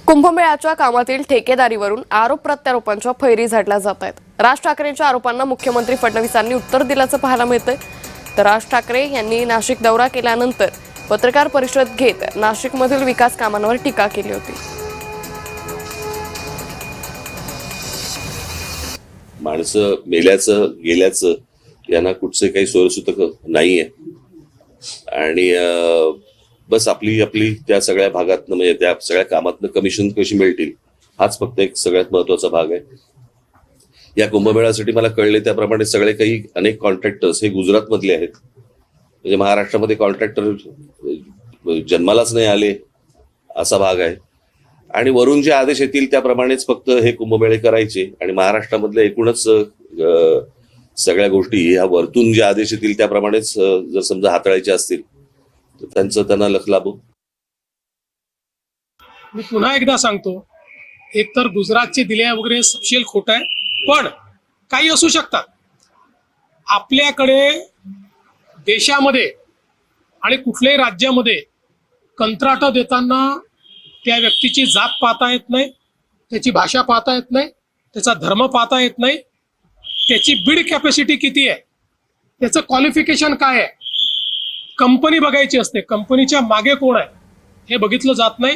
कुंभमेळ्याच्या कामातील ठेकेदारीवरून आरोप प्रत्यारोपांच्या फैरी झाडल्या जात आहेत। राज ठाकरेंच्या आरोपांना मुख्यमंत्री फडणवीसांनी उत्तर दिल्याचं पाहायला मिळतंय। तर राज ठाकरे यांनी नाशिक दौरा केल्यानंतर पत्रकार परिषद घेत नाशिकमधील विकास कामांवर टीका केली होती। माणसं मेल्याचं गेल्याचं यांना कुठचे काही सोयसूतक नाहीये आणि बस आपली आपली त्या सगळ्या भागातनं म्हणजे त्या सगळ्या कामातनं कमिशन कशी मिळतील हाच फक्त एक सगळ्यात महत्वाचा भाग आहे। या कुंभमेळ्यासाठी मला कळले त्याप्रमाणे सगळे काही अनेक कॉन्ट्रॅक्टर्स हे गुजरात मधले आहेत। म्हणजे महाराष्ट्रामध्ये कॉन्ट्रॅक्टर जन्मालाच नाही आले असा भाग आहे आणि वरून जे आदेश येतील त्याप्रमाणेच फक्त हे कुंभमेळे करायचे आणि महाराष्ट्रामधल्या एकूणच सगळ्या गोष्टी ह्या वरतून जे आदेश येतील त्याप्रमाणेच जर समजा हाताळायचे असतील तर त्यांना लख लाभो। मी पुन्हा एकदा सांगतो, एकतर गुजरातचे दिले वगैरे सपशेल खोट आहे, पण काही असू शकतात। आपल्याकडे देशामध्ये आणि कुठल्याही राज्यामध्ये कंत्राट देताना त्या व्यक्तीची जात पाहता येत नाही, त्याची भाषा पाहता येत नाही, त्याचा धर्म पाहता येत नाही, त्याची बिड कॅपॅसिटी किती आहे, त्याचं क्वालिफिकेशन काय आहे, कंपनी बघायची असते, कंपनीच्या मागे कोण आहे हे बघितलं जात नाही।